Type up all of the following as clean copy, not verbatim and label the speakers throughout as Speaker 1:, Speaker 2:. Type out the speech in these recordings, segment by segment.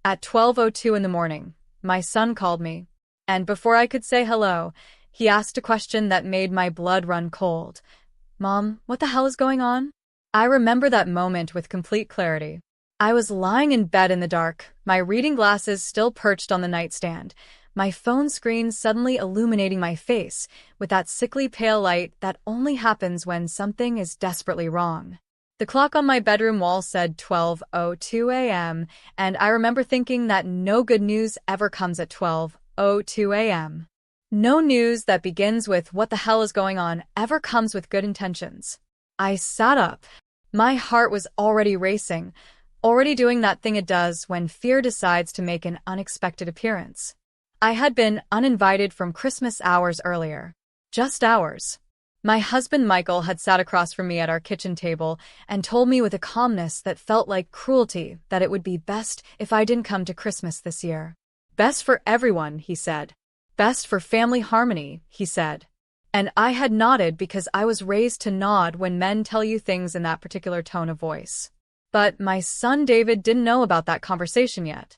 Speaker 1: At 12:02 in the morning, my son called me, and before I could say hello, he asked a question that made my blood run cold. "Mom, what the hell is going on?" I remember that moment with complete clarity. I was lying in bed in the dark, my reading glasses still perched on the nightstand, my phone screen suddenly illuminating my face with that sickly pale light that only happens when something is desperately wrong. The clock on my bedroom wall said 12:02 a.m., and I remember thinking that no good news ever comes at 12:02 a.m. No news that begins with "what the hell is going on" ever comes with good intentions. I sat up. My heart was already racing, already doing that thing it does when fear decides to make an unexpected appearance. I had been uninvited from Christmas hours earlier. Just hours. My husband Michael had sat across from me at our kitchen table and told me with a calmness that felt like cruelty that it would be best if I didn't come to Christmas this year. Best for everyone, he said. Best for family harmony, he said. And I had nodded because I was raised to nod when men tell you things in that particular tone of voice. But my son David didn't know about that conversation yet.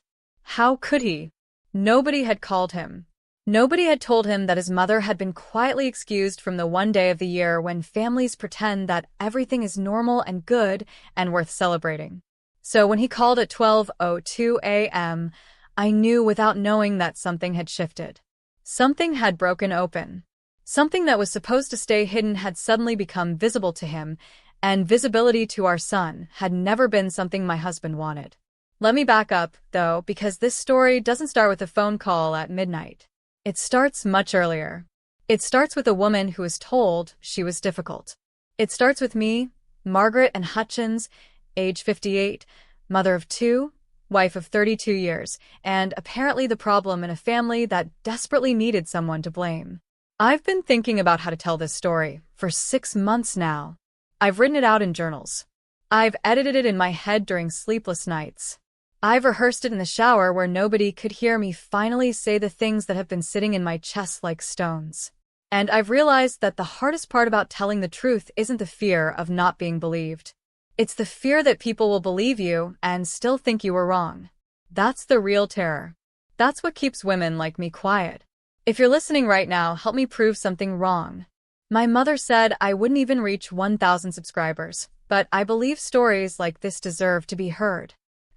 Speaker 1: How could he? Nobody had called him. Nobody had told him that his mother had been quietly excused from the one day of the year when families pretend that everything is normal and good and worth celebrating. So when he called at 12:02 a.m., I knew without knowing that something had shifted. Something had broken open. Something that was supposed to stay hidden had suddenly become visible to him, and visibility to our son had never been something my husband wanted. Let me back up, though, because this story doesn't start with a phone call at midnight. It starts much earlier. It starts with a woman who was told she was difficult. It starts with me, Margaret Ann Hutchins, age 58, mother of 2, wife of 32 years, and apparently the problem in a family that desperately needed someone to blame. I've been thinking about how to tell this story for 6 months now. I've written it out in journals. I've edited it in my head during sleepless nights. I've rehearsed it in the shower where nobody could hear me finally say the things that have been sitting in my chest like stones. And I've realized that the hardest part about telling the truth isn't the fear of not being believed. It's the fear that people will believe you and still think you were wrong. That's the real terror. That's what keeps women like me quiet. If you're listening right now, help me prove something wrong. My mother said I wouldn't even reach 1,000 subscribers, but I believe stories like this deserve to be heard.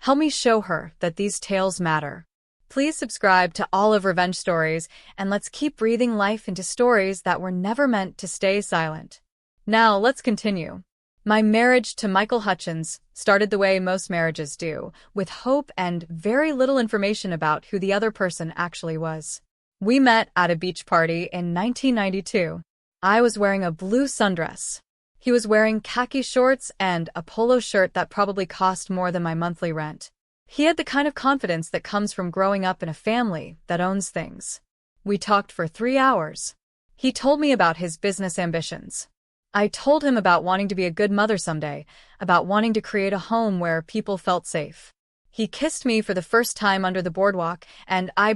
Speaker 1: Help me show her that these tales matter. Please subscribe to all of Revenge Stories, and let's keep breathing life into stories that were never meant to stay silent. Now, let's continue. My marriage to Michael Hutchins started the way most marriages do, with hope and very little information about who the other person actually was. We met at a beach party in 1992. I was wearing a blue sundress. He was wearing khaki shorts and a polo shirt that probably cost more than my monthly rent. He had the kind of confidence that comes from growing up in a family that owns things. We talked for 3 hours. He told me about his business ambitions. I told him about wanting to be a good mother someday, about wanting to create a home where people felt safe. He kissed me for the first time under the boardwalk, and I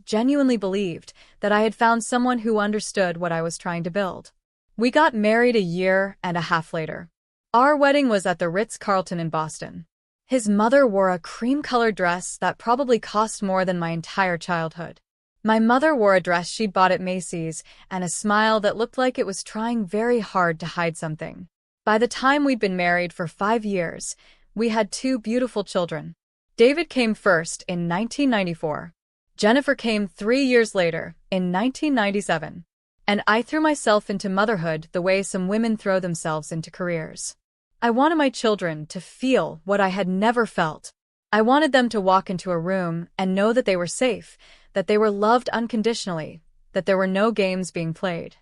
Speaker 1: genuinely believed, that I had found someone who understood what I was trying to build. We got married a year and a half later. Our wedding was at the Ritz-Carlton in Boston. His mother wore a cream-colored dress that probably cost more than my entire childhood. My mother wore a dress she'd bought at Macy's and a smile that looked like it was trying very hard to hide something. By the time we'd been married for 5 years, we had 2 beautiful children. David came first in 1994. Jennifer came 3 years later, in 1997. And I threw myself into motherhood the way some women throw themselves into careers. I wanted my children to feel what I had never felt. I wanted them to walk into a room and know that they were safe, that they were loved unconditionally, that there were no games being played.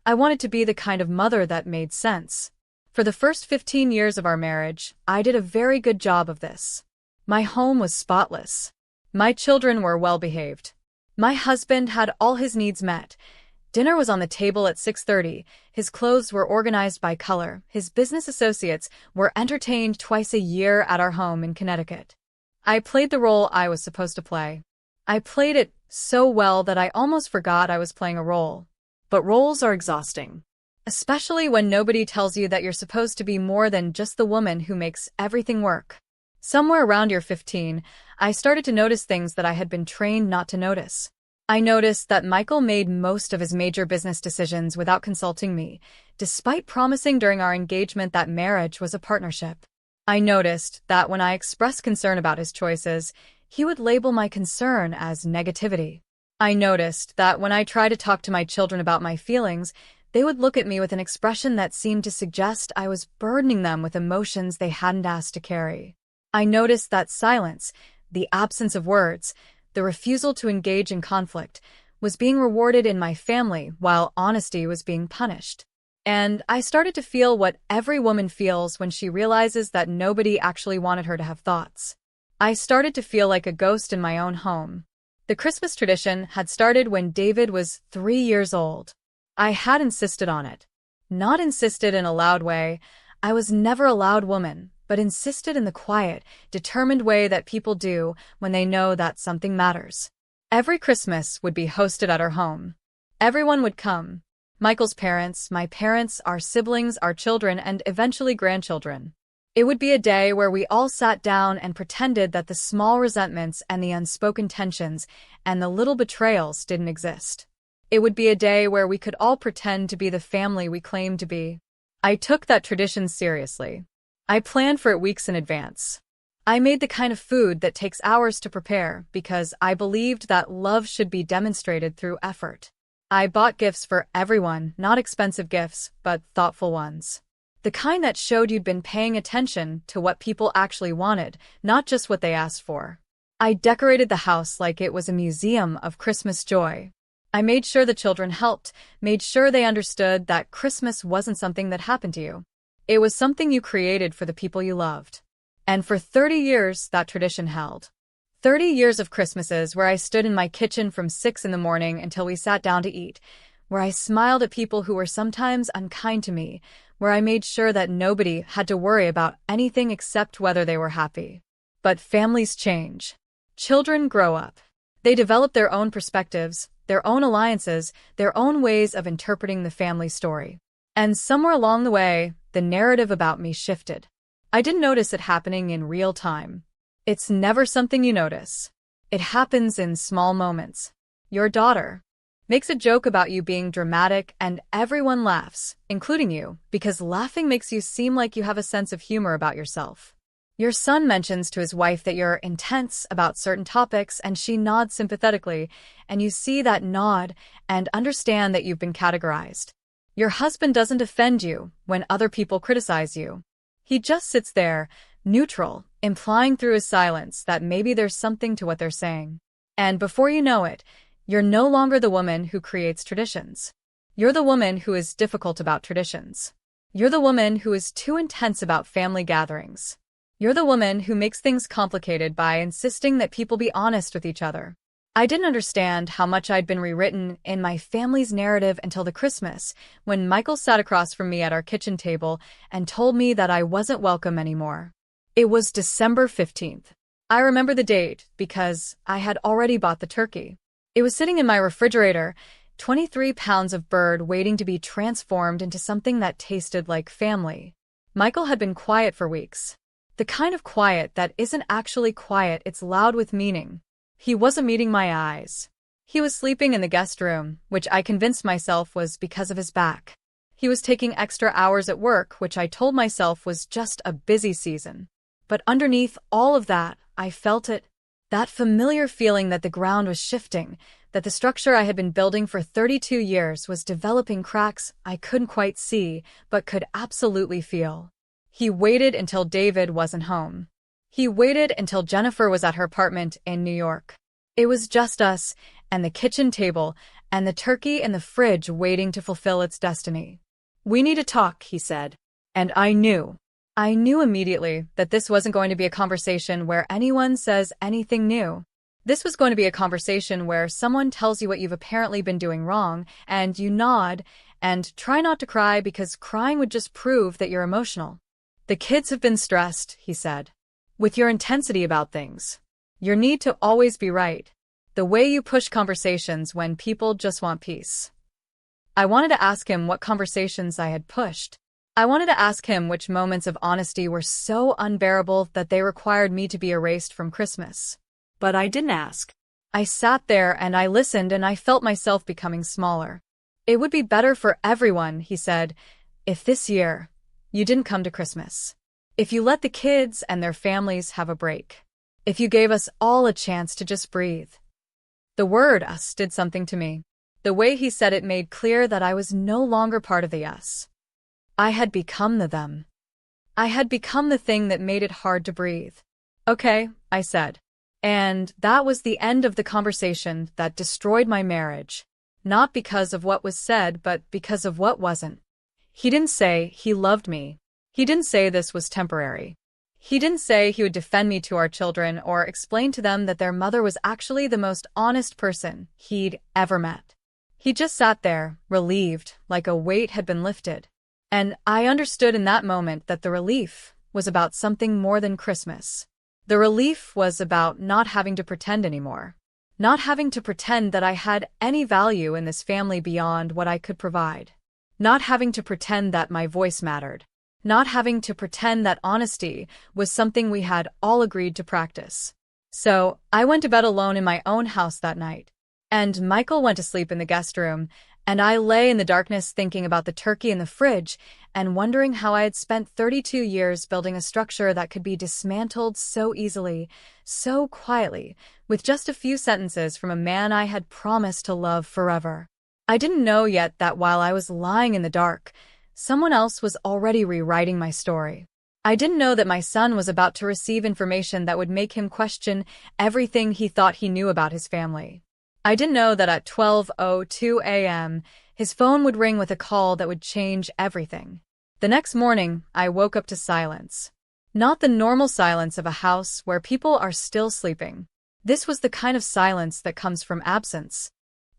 Speaker 1: I wanted to be the kind of mother that made sense. For the first 15 years of our marriage, I did a very good job of this. My home was spotless. My children were well-behaved. My husband had all his needs met. Dinner was on the table at 6:30, his clothes were organized by color, his business associates were entertained twice a year at our home in Connecticut. I played the role I was supposed to play. I played it so well that I almost forgot I was playing a role. But roles are exhausting. Especially when nobody tells you that you're supposed to be more than just the woman who makes everything work. Somewhere around year 15, I started to notice things that I had been trained not to notice. I noticed that Michael made most of his major business decisions without consulting me, despite promising during our engagement that marriage was a partnership. I noticed that when I expressed concern about his choices, he would label my concern as negativity. I noticed that when I tried to talk to my children about my feelings, they would look at me with an expression that seemed to suggest I was burdening them with emotions they hadn't asked to carry. I noticed that silence, the absence of words, the refusal to engage in conflict, was being rewarded in my family while honesty was being punished. And I started to feel what every woman feels when she realizes that nobody actually wanted her to have thoughts. I started to feel like a ghost in my own home. The Christmas tradition had started when David was 3 years old. I had insisted on it. Not insisted in a loud way. I was never a loud woman, but insisted in the quiet, determined way that people do when they know that something matters. Every Christmas would be hosted at our home. Everyone would come. Michael's parents, my parents, our siblings, our children, and eventually grandchildren. It would be a day where we all sat down and pretended that the small resentments and the unspoken tensions and the little betrayals didn't exist. It would be a day where we could all pretend to be the family we claimed to be. I took that tradition seriously. I planned for it weeks in advance. I made the kind of food that takes hours to prepare because I believed that love should be demonstrated through effort. I bought gifts for everyone, not expensive gifts, but thoughtful ones. The kind that showed you'd been paying attention to what people actually wanted, not just what they asked for. I decorated the house like it was a museum of Christmas joy. I made sure the children helped, made sure they understood that Christmas wasn't something that happened to you. It was something you created for the people you loved. And for 30 years, that tradition held. 30 years of Christmases where I stood in my kitchen from 6 in the morning until we sat down to eat, where I smiled at people who were sometimes unkind to me, where I made sure that nobody had to worry about anything except whether they were happy. But families change. Children grow up. They develop their own perspectives, their own alliances, their own ways of interpreting the family story. And somewhere along the way, the narrative about me shifted. I didn't notice it happening in real time. It's never something you notice. It happens in small moments. Your daughter makes a joke about you being dramatic and everyone laughs, including you, because laughing makes you seem like you have a sense of humor about yourself. Your son mentions to his wife that you're intense about certain topics and she nods sympathetically, and you see that nod and understand that you've been categorized. Your husband doesn't offend you when other people criticize you. He just sits there, neutral, implying through his silence that maybe there's something to what they're saying. And before you know it, you're no longer the woman who creates traditions. You're the woman who is difficult about traditions. You're the woman who is too intense about family gatherings. You're the woman who makes things complicated by insisting that people be honest with each other. I didn't understand how much I'd been rewritten in my family's narrative until the Christmas, when Michael sat across from me at our kitchen table and told me that I wasn't welcome anymore. It was December 15th. I remember the date because I had already bought the turkey. It was sitting in my refrigerator, 23 pounds of bird waiting to be transformed into something that tasted like family. Michael had been quiet for weeks. The kind of quiet that isn't actually quiet, it's loud with meaning. He wasn't meeting my eyes. He was sleeping in the guest room, which I convinced myself was because of his back. He was taking extra hours at work, which I told myself was just a busy season. But underneath all of that, I felt it. That familiar feeling that the ground was shifting, that the structure I had been building for 32 years was developing cracks I couldn't quite see, but could absolutely feel. He waited until David wasn't home. He waited until Jennifer was at her apartment in New York. It was just us, and the kitchen table, and the turkey in the fridge waiting to fulfill its destiny. "We need to talk," he said. And I knew immediately that this wasn't going to be a conversation where anyone says anything new. This was going to be a conversation where someone tells you what you've apparently been doing wrong, and you nod, and try not to cry because crying would just prove that you're emotional. "The kids have been stressed," he said. "With your intensity about things. Your need to always be right. The way you push conversations when people just want peace." I wanted to ask him what conversations I had pushed. I wanted to ask him which moments of honesty were so unbearable that they required me to be erased from Christmas.
Speaker 2: But I didn't ask.
Speaker 1: I sat there and I listened and I felt myself becoming smaller. It would be better for everyone, he said, if this year you didn't come to Christmas. If you let the kids and their families have a break. If you gave us all a chance to just breathe. The word us did something to me. The way he said it made clear that I was no longer part of the us. I had become the them. I had become the thing that made it hard to breathe. Okay, I said. And that was the end of the conversation that destroyed my marriage. Not because of what was said, but because of what wasn't. He didn't say he loved me. He didn't say this was temporary. He didn't say he would defend me to our children or explain to them that their mother was actually the most honest person he'd ever met. He just sat there, relieved, like a weight had been lifted. And I understood in that moment that the relief was about something more than Christmas. The relief was about not having to pretend anymore. Not having to pretend that I had any value in this family beyond what I could provide. Not having to pretend that my voice mattered. Not having to pretend that honesty was something we had all agreed to practice. So, I went to bed alone in my own house that night. And Michael went to sleep in the guest room, and I lay in the darkness thinking about the turkey in the fridge and wondering how I had spent 32 years building a structure that could be dismantled so easily, so quietly, with just a few sentences from a man I had promised to love forever. I didn't know yet that while I was lying in the dark, someone else was already rewriting my story. I didn't know that my son was about to receive information that would make him question everything he thought he knew about his family. I didn't know that at 12:02 a.m., his phone would ring with a call that would change everything. The next morning, I woke up to silence. Not the normal silence of a house where people are still sleeping. This was the kind of silence that comes from absence.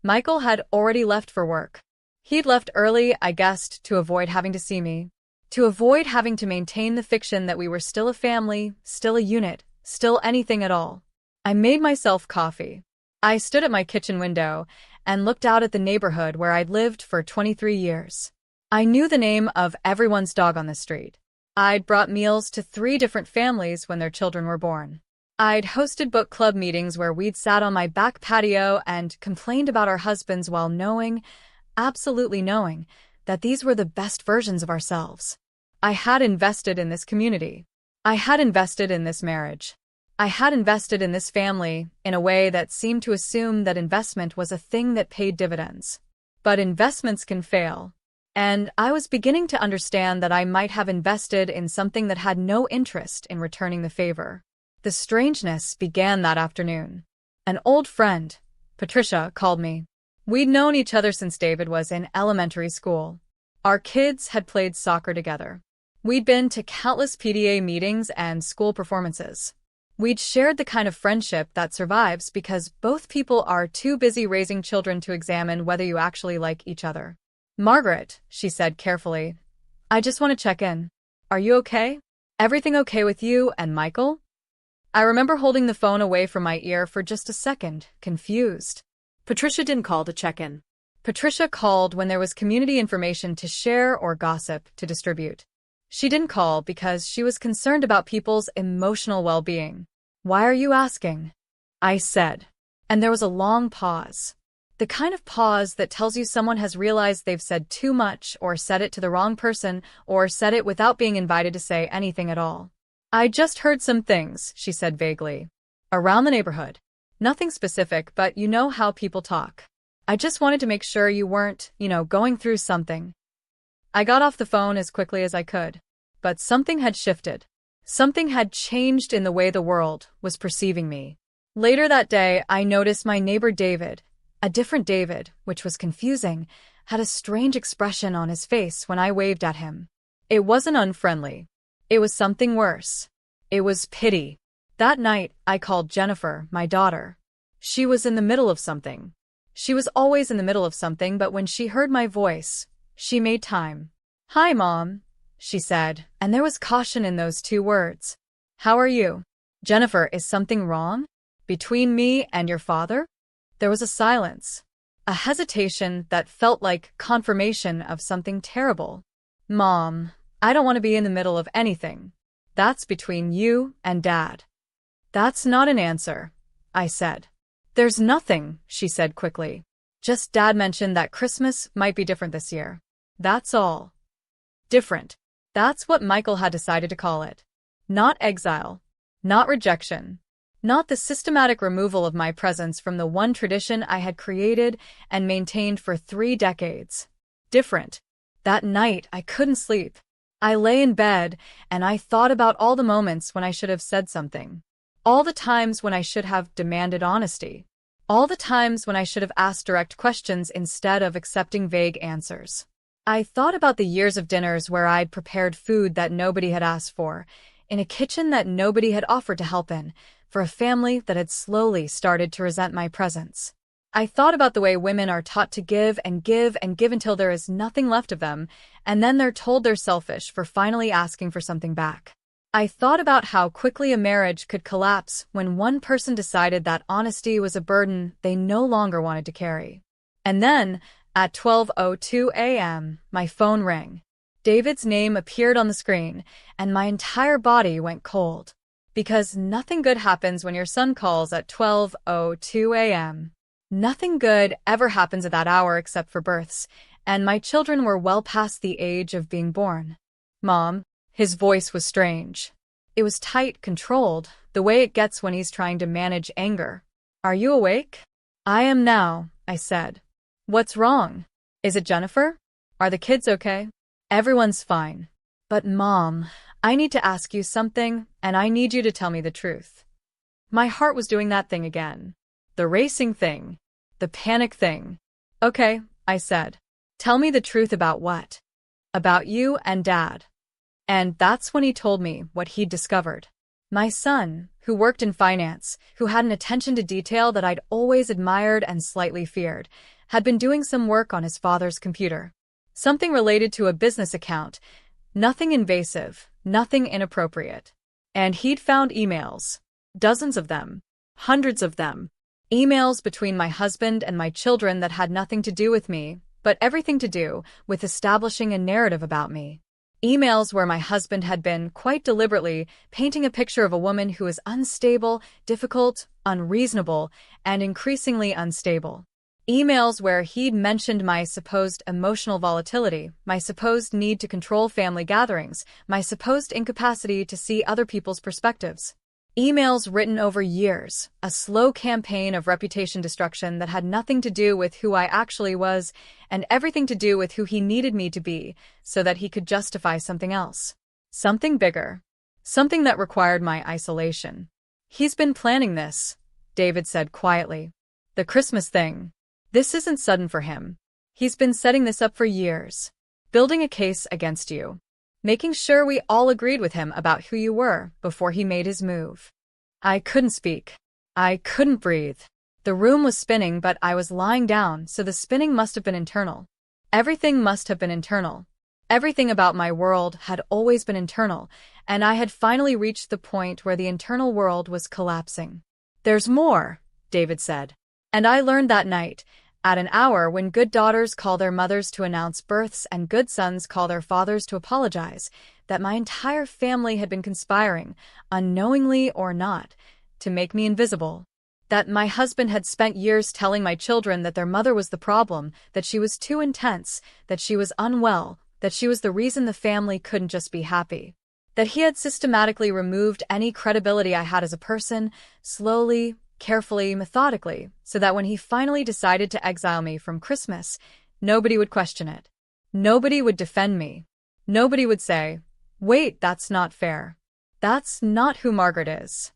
Speaker 1: Michael had already left for work. He'd left early, I guessed, to avoid having to see me. To avoid having to maintain the fiction that we were still a family, still a unit, still anything at all. I made myself coffee. I stood at my kitchen window and looked out at the neighborhood where I'd lived for 23 years. I knew the name of everyone's dog on the street. I'd brought meals to 3 different families when their children were born. I'd hosted book club meetings where we'd sat on my back patio and complained about our husbands while knowing, absolutely knowing, that these were the best versions of ourselves. I had invested in this community. I had invested in this marriage. I had invested in this family in a way that seemed to assume that investment was a thing that paid dividends. But investments can fail. And I was beginning to understand that I might have invested in something that had no interest in returning the favor. The strangeness began that afternoon. An old friend, Patricia, called me. We'd known each other since David was in elementary school. Our kids had played soccer together. We'd been to countless PTA meetings and school performances. We'd shared the kind of friendship that survives because both people are too busy raising children to examine whether you actually like each other. Margaret, she said carefully, I just want to check in. Are you okay? Everything okay with you and Michael? I remember holding the phone away from my ear for just a second, confused.
Speaker 2: Patricia didn't call to check in.
Speaker 1: Patricia called when there was community information to share or gossip to distribute. She didn't call because she was concerned about people's emotional well-being. Why are you asking? I said. And there was a long pause. The kind of pause that tells you someone has realized they've said too much or said it to the wrong person or said it without being invited to say anything at all. I just heard some things, she said vaguely. Around the neighborhood. Nothing specific, but you know how people talk. I just wanted to make sure you weren't, going through something. I got off the phone as quickly as I could. But something had shifted. Something had changed in the way the world was perceiving me. Later that day, I noticed my neighbor David, a different David, which was confusing, had a strange expression on his face when I waved at him. It wasn't unfriendly. It was something worse. It was pity. That night, I called Jennifer, my daughter. She was in the middle of something. She was always in the middle of something, but when she heard my voice, she made time. Hi, Mom, she said, and there was caution in those 2 words. How are you? Jennifer, is something wrong? Between me and your father? There was a silence. A hesitation that felt like confirmation of something terrible. Mom, I don't want to be in the middle of anything. That's between you and Dad. That's not an answer, I said. There's nothing, she said quickly. Just Dad mentioned that Christmas might be different this year. That's all. Different. That's what Michael had decided to call it. Not exile. Not rejection. Not the systematic removal of my presence from the one tradition I had created and maintained for 3 decades. Different. That night, I couldn't sleep. I lay in bed, and I thought about all the moments when I should have said something. All the times when I should have demanded honesty. All the times when I should have asked direct questions instead of accepting vague answers. I thought about the years of dinners where I'd prepared food that nobody had asked for, in a kitchen that nobody had offered to help in, for a family that had slowly started to resent my presence. I thought about the way women are taught to give and give and give until there is nothing left of them, and then they're told they're selfish for finally asking for something back. I thought about how quickly a marriage could collapse when one person decided that honesty was a burden they no longer wanted to carry. And then, at 12:02 a.m., my phone rang. David's name appeared on the screen, and my entire body went cold. Because nothing good happens when your son calls at 12:02 a.m. Nothing good ever happens at that hour except for births, and my children were well past the age of being born. Mom, his voice was strange. It was tight, controlled, the way it gets when he's trying to manage anger. Are you awake? I am now, I said. What's wrong? Is it Jennifer? Are the kids okay? Everyone's fine. But Mom, I need to ask you something, and I need you to tell me the truth. My heart was doing that thing again. The racing thing. The panic thing. Okay, I said. Tell me the truth about what? About you and Dad. And that's when he told me what he'd discovered. My son, who worked in finance, who had an attention to detail that I'd always admired and slightly feared, had been doing some work on his father's computer. Something related to a business account. Nothing invasive, nothing inappropriate. And he'd found emails. Dozens of them. Hundreds of them. Emails between my husband and my children that had nothing to do with me, but everything to do with establishing a narrative about me. Emails where my husband had been, quite deliberately, painting a picture of a woman who is unstable, difficult, unreasonable, and increasingly unstable. Emails where he'd mentioned my supposed emotional volatility, my supposed need to control family gatherings, my supposed incapacity to see other people's perspectives. Emails written over years, a slow campaign of reputation destruction that had nothing to do with who I actually was and everything to do with who he needed me to be so that he could justify something else. Something bigger. Something that required my isolation. He's been planning this, David said quietly. The Christmas thing. This isn't sudden for him. He's been setting this up for years. Building a case against you. Making sure we all agreed with him about who you were before he made his move. I couldn't speak. I couldn't breathe. The room was spinning, but I was lying down, so the spinning must have been internal. Everything must have been internal. Everything about my world had always been internal, and I had finally reached the point where the internal world was collapsing. There's more, David said. And I learned that night, at an hour when good daughters call their mothers to announce births and good sons call their fathers to apologize, that my entire family had been conspiring, unknowingly or not, to make me invisible. That my husband had spent years telling my children that their mother was the problem, that she was too intense, that she was unwell, that she was the reason the family couldn't just be happy. That he had systematically removed any credibility I had as a person, slowly, carefully, methodically, so that when he finally decided to exile me from Christmas, nobody would question it. Nobody would defend me. Nobody would say, wait, that's not fair. That's not who Margaret is.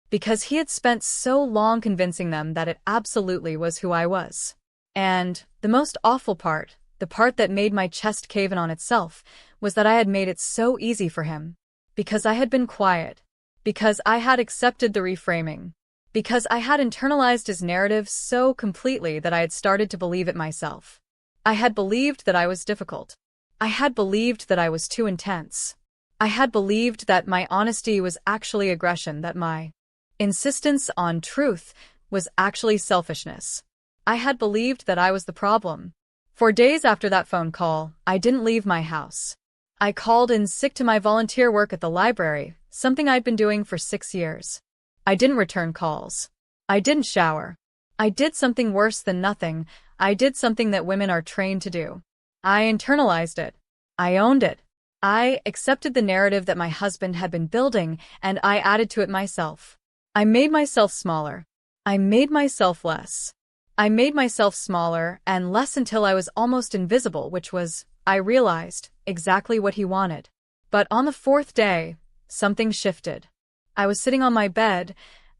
Speaker 1: Because he had spent so long convincing them that it absolutely was who I was. And the most awful part, the part that made my chest cave in on itself, was that I had made it so easy for him. Because I had been quiet. Because I had accepted the reframing. Because I had internalized his narrative so completely that I had started to believe it myself. I had believed that I was difficult. I had believed that I was too intense. I had believed that my honesty was actually aggression, that my insistence on truth was actually selfishness. I had believed that I was the problem. For days after that phone call, I didn't leave my house. I called in sick to my volunteer work at the library, something I'd been doing for 6 years. I didn't return calls. I didn't shower. I did something worse than nothing. I did something that women are trained to do. I internalized it. I owned it. I accepted the narrative that my husband had been building, and I added to it myself. I made myself smaller. I made myself less. I made myself smaller and less until I was almost invisible, which was, I realized, exactly what he wanted. But on the fourth day, something shifted. I was sitting on my bed,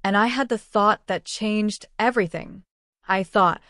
Speaker 1: and I had the thought that changed everything. I thought,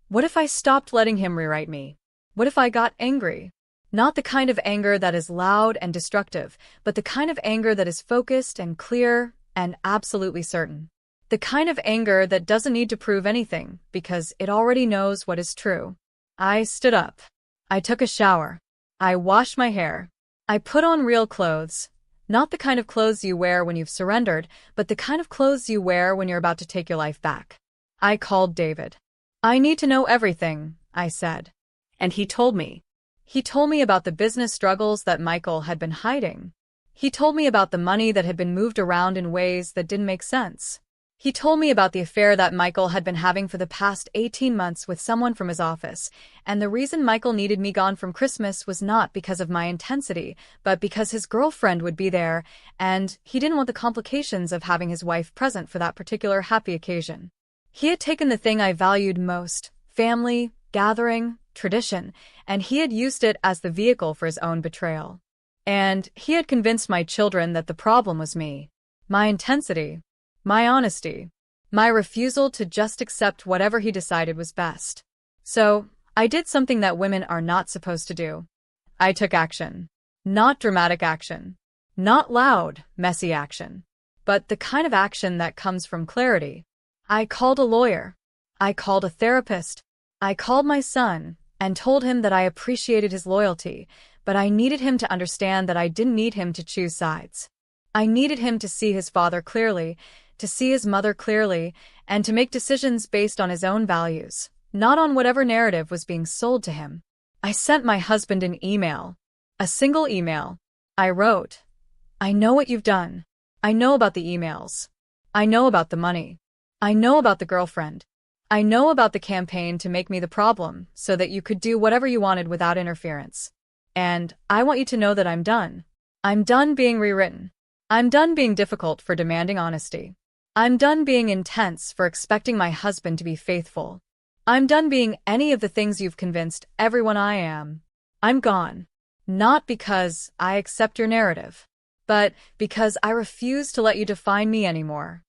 Speaker 1: what if I stopped letting him rewrite me? What if I got angry? Not the kind of anger that is loud and destructive, but the kind of anger that is focused and clear and absolutely certain. The kind of anger that doesn't need to prove anything, because it already knows what is true. I stood up. I took a shower. I washed my hair. I put on real clothes. Not the kind of clothes you wear when you've surrendered, but the kind of clothes you wear when you're about to take your life back. I called David. I need to know everything, I said.
Speaker 2: And he told me.
Speaker 1: He told me about the business struggles that Michael had been hiding. He told me about the money that had been moved around in ways that didn't make sense. He told me about the affair that Michael had been having for the past 18 months with someone from his office, and the reason Michael needed me gone from Christmas was not because of my intensity, but because his girlfriend would be there, and he didn't want the complications of having his wife present for that particular happy occasion. He had taken the thing I valued most, family, gathering, tradition, and he had used it as the vehicle for his own betrayal. And he had convinced my children that the problem was me. My intensity. My honesty. My refusal to just accept whatever he decided was best. So, I did something that women are not supposed to do. I took action. Not dramatic action. Not loud, messy action. But the kind of action that comes from clarity. I called a lawyer. I called a therapist. I called my son and told him that I appreciated his loyalty, but I needed him to understand that I didn't need him to choose sides. I needed him to see his father clearly, to see his mother clearly, and to make decisions based on his own values, not on whatever narrative was being sold to him. I sent my husband an email. A single email. I wrote, I know what you've done. I know about the emails. I know about the money. I know about the girlfriend. I know about the campaign to make me the problem so that you could do whatever you wanted without interference. And I want you to know that I'm done. I'm done being rewritten. I'm done being difficult for demanding honesty. I'm done being intense for expecting my husband to be faithful. I'm done being any of the things you've convinced everyone I am. I'm gone. Not because I accept your narrative, but because I refuse to let you define me anymore.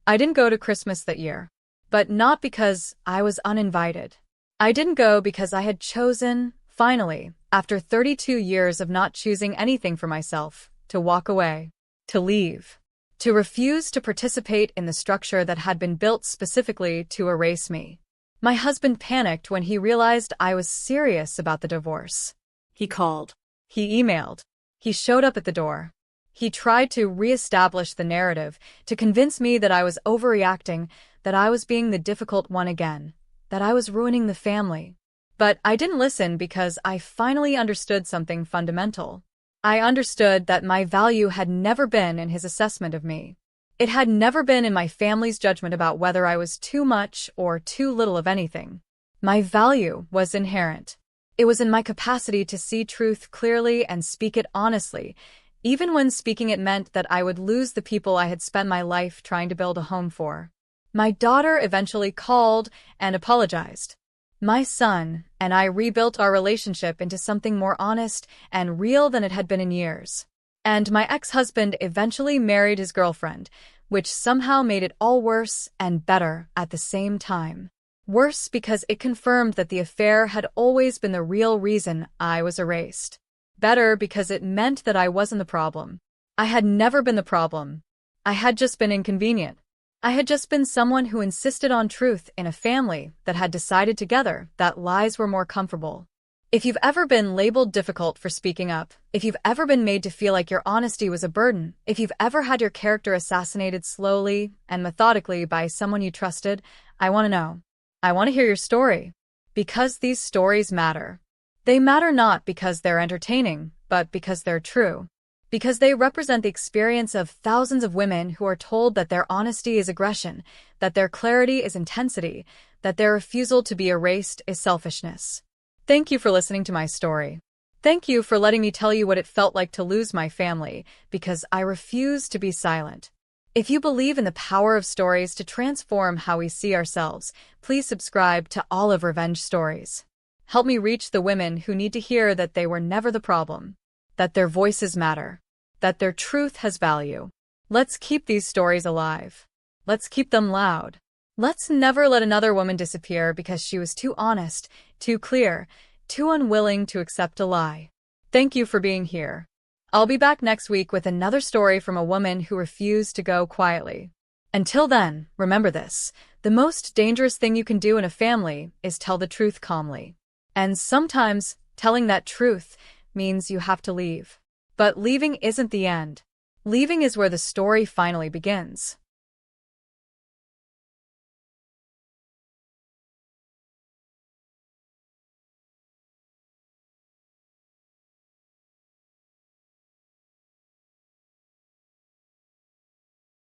Speaker 1: I didn't go to Christmas that year, but not because I was uninvited. I didn't go because I had chosen, finally, after 32 years of not choosing anything for myself, to walk away, to leave. To refuse to participate in the structure that had been built specifically to erase me. My husband panicked when he realized I was serious about the divorce.
Speaker 2: He called.
Speaker 1: He emailed. He showed up at the door. He tried to reestablish the narrative, to convince me that I was overreacting, that I was being the difficult one again, that I was ruining the family. But I didn't listen because I finally understood something fundamental. I understood that my value had never been in his assessment of me. It had never been in my family's judgment about whether I was too much or too little of anything. My value was inherent. It was in my capacity to see truth clearly and speak it honestly, even when speaking it meant that I would lose the people I had spent my life trying to build a home for. My daughter eventually called and apologized. My son and I rebuilt our relationship into something more honest and real than it had been in years. And my ex-husband eventually married his girlfriend, which somehow made it all worse and better at the same time. Worse because it confirmed that the affair had always been the real reason I was erased. Better because it meant that I wasn't the problem. I had never been the problem. I had just been inconvenient. I had just been someone who insisted on truth in a family that had decided together that lies were more comfortable. If you've ever been labeled difficult for speaking up, if you've ever been made to feel like your honesty was a burden, if you've ever had your character assassinated slowly and methodically by someone you trusted, I want to know. I want to hear your story. Because these stories matter. They matter not because they're entertaining, but because they're true. Because they represent the experience of thousands of women who are told that their honesty is aggression, that their clarity is intensity, that their refusal to be erased is selfishness. Thank you for listening to my story. Thank you for letting me tell you what it felt like to lose my family, because I refuse to be silent. If you believe in the power of stories to transform how we see ourselves, please subscribe to all of Revenge Stories. Help me reach the women who need to hear that they were never the problem, that their voices matter, that their truth has value. Let's keep these stories alive. Let's keep them loud. Let's never let another woman disappear because she was too honest, too clear, too unwilling to accept a lie. Thank you for being here. I'll be back next week with another story from a woman who refused to go quietly. Until then, remember this: the most dangerous thing you can do in a family is tell the truth calmly. And sometimes, telling that truth means you have to leave. But leaving isn't the end. Leaving is where the story finally begins.